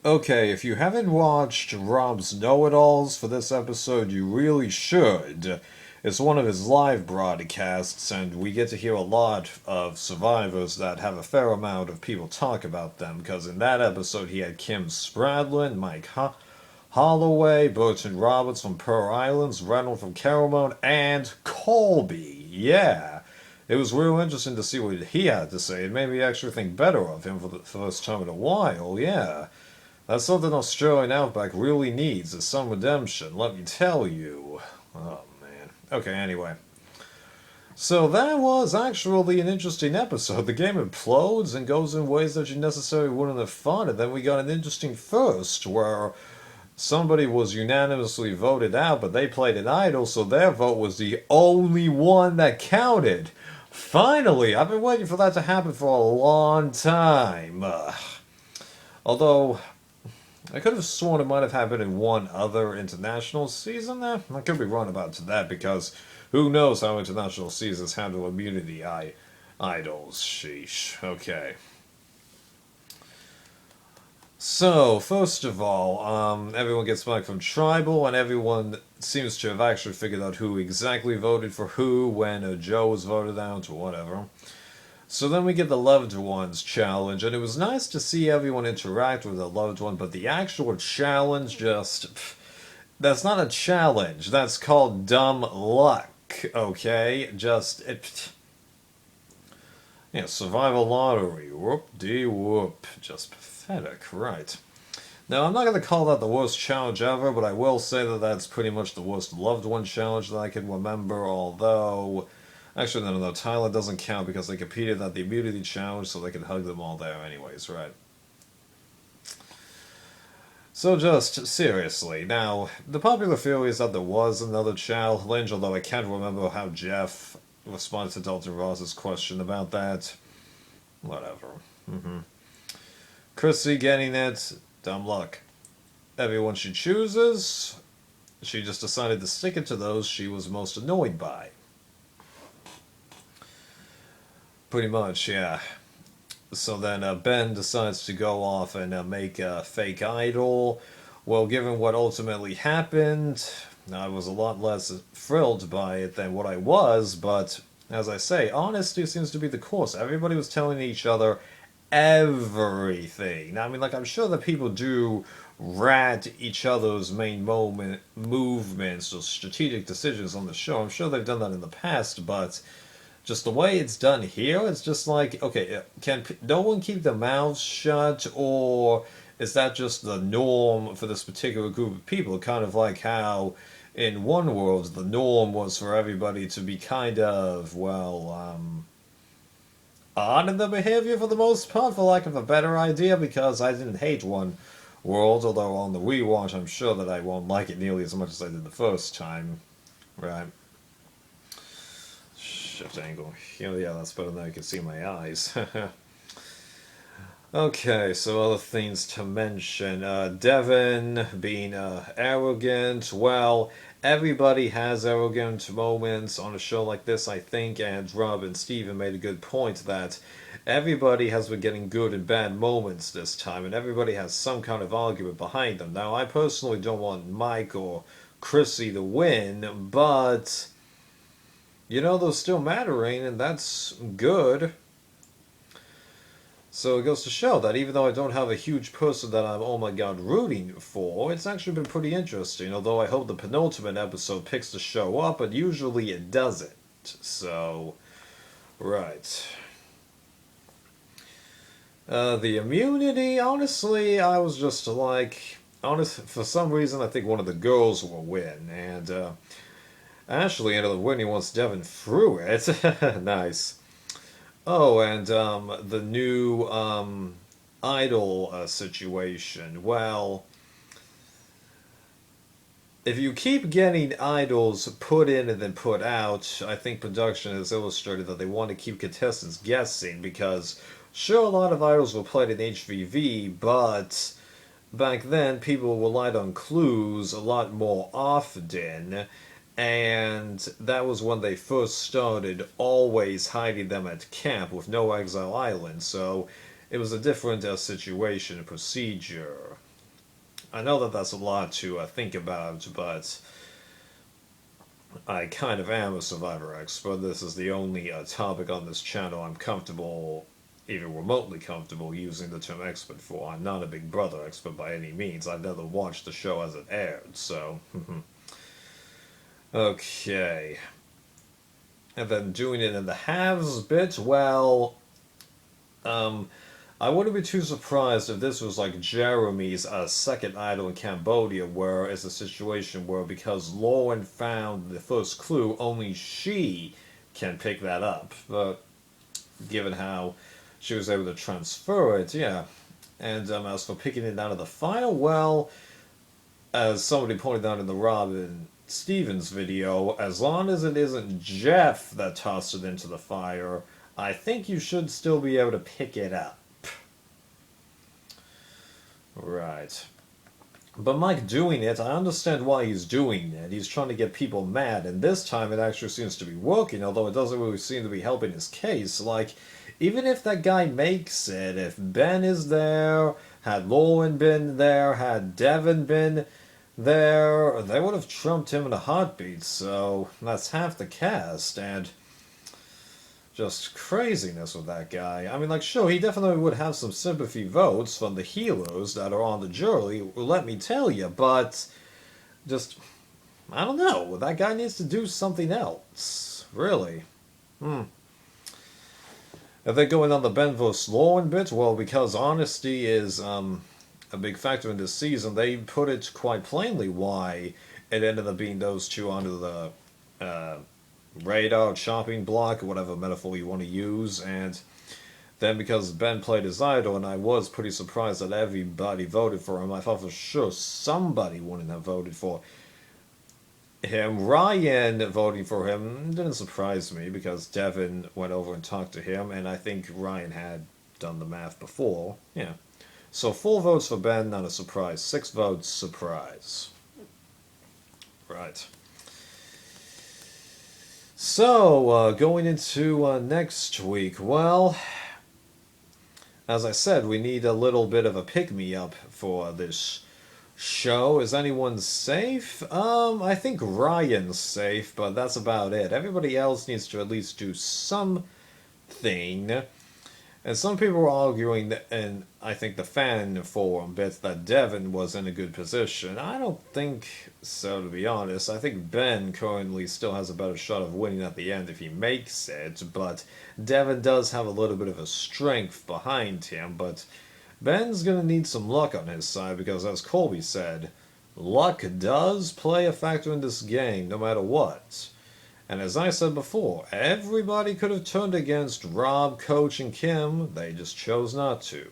Okay, if you haven't watched Rob's Know-It-Alls for this episode, you really should. It's one of his live broadcasts, and we get to hear a lot of survivors that have a fair amount of people talk about them, because in that episode he had Kim Spradlin, Holloway, Burton Roberts from Pearl Islands, Reynolds from Caramone, and Colby. Yeah. It was real interesting to see what he had to say. It made me actually think better of him for the first time in a while, yeah. That's something Australian Outback really needs, is some redemption, let me tell you. Oh, man. Okay, anyway. So that was actually an interesting episode. The game implodes and goes in ways that you necessarily wouldn't have thought, and then we got an interesting first, where somebody was unanimously voted out, but they played an idol, so their vote was the only one that counted. Finally! I've been waiting for that to happen for a long time. Although, I could have sworn it might have happened in one other international season there. I could be wrong about that because who knows how international seasons handle immunity idols. Sheesh. Okay. So, first of all, everyone gets back from tribal, and everyone seems to have actually figured out who exactly voted for who when Joe was voted out or whatever. So then we get the loved ones challenge, and it was nice to see everyone interact with the loved one, but the actual challenge just. That's not a challenge. That's called dumb luck, okay? Just. Yeah, survival lottery. Whoop-de-whoop. Just pathetic, right. Now, I'm not going to call that the worst challenge ever, but I will say that that's pretty much the worst loved one challenge that I can remember, although. Actually, no. Thailand doesn't count because they competed at the immunity challenge, so they could hug them all there anyways, right? So just, seriously, now, the popular theory is that there was another challenge, although I can't remember how Jeff responded to Dalton Ross's question about that. Whatever. Chrissy getting it, dumb luck. Everyone she chooses, she just decided to stick it to those she was most annoyed by. Pretty much, yeah. So then Ben decides to go off and make a fake idol. Well, given what ultimately happened, I was a lot less thrilled by it than what I was, but as I say, honesty seems to be the course. Everybody was telling each other everything. Now, I mean, like, I'm sure that people do rat each other's main movements or strategic decisions on the show. I'm sure they've done that in the past, but just the way it's done here, it's just like, okay, can no one keep their mouths shut, or is that just the norm for this particular group of people? Kind of like how in One World, the norm was for everybody to be kind of, well, odd in their behavior for the most part, for lack of a better idea, because I didn't hate One World, although on the rewatch, I'm sure that I won't like it nearly as much as I did the first time. Right. Shift angle. Yeah, that's better than I can see my eyes. Okay, so other things to mention. Devin being arrogant. Well, everybody has arrogant moments on a show like this, I think, and Rob and Steven made a good point that everybody has been getting good and bad moments this time, and everybody has some kind of argument behind them. Now, I personally don't want Mike or Chrissy to win, but they're still mattering, and that's good. So it goes to show that even though I don't have a huge person that I'm, oh my god, rooting for, it's actually been pretty interesting. Although I hope the penultimate episode picks the show up, but usually it doesn't. So, right. The immunity, honestly, I was just like, for some reason, I think one of the girls will win, and Ashley ended up winning once Devin threw it. Nice. Oh, and the new idol situation. Well, if you keep getting idols put in and then put out, I think production has illustrated that they want to keep contestants guessing because, sure, a lot of idols were played in HVV, but back then people relied on clues a lot more often, and that was when they first started always hiding them at camp with no exile island, so it was a different situation procedure. I know that that's a lot to think about, but I kind of am a Survivor expert. This is the only topic on this channel I'm comfortable, even remotely comfortable, using the term expert for. I'm not a Big Brother expert by any means. I've never watched the show as it aired, so... Okay. And then doing it in the halves bit, well... I wouldn't be too surprised if this was like Jeremy's second idol in Cambodia, where it's a situation where because Lauren found the first clue, only she can pick that up. But given how she was able to transfer it, yeah. And as for picking it out of the fire, well, as somebody pointed out in the Robin Stevens video, as long as it isn't Jeff that tossed it into the fire, I think you should still be able to pick it up. Right. But Mike doing it, I understand why he's doing it. He's trying to get people mad, and this time it actually seems to be working, although it doesn't really seem to be helping his case. Like, even if that guy makes it, if Ben is there, had Lauren been there, had Devin been there, they would have trumped him in a heartbeat, so that's half the cast, and... just craziness with that guy. I mean, like, sure, he definitely would have some sympathy votes from the heroes that are on the jury, let me tell you, but just, I don't know. That guy needs to do something else. Really. If they're going on the Ben vs. Lauren bit, well, because honesty is a big factor in this season, they put it quite plainly why it ended up being those two under the radar, chopping block, whatever metaphor you want to use, and then because Ben played his idol, and I was pretty surprised that everybody voted for him, I thought for sure somebody wouldn't have voted for him. Ryan voting for him didn't surprise me, because Devin went over and talked to him, and I think Ryan had done the math before. Yeah. So 4 votes for Ben, not a surprise. 6 votes, surprise. Right. So, going into next week, well, as I said, we need a little bit of a pick-me-up for this show. Is anyone safe? I think Ryan's safe, but that's about it. Everybody else needs to at least do something. And some people were arguing, and I think the fan forum bits, that Devin was in a good position. I don't think so, to be honest. I think Ben currently still has a better shot of winning at the end if he makes it, but Devin does have a little bit of a strength behind him, but Ben's going to need some luck on his side, because as Colby said, luck does play a factor in this game, no matter what. And as I said before, everybody could have turned against Rob, Coach, and Kim. They just chose not to.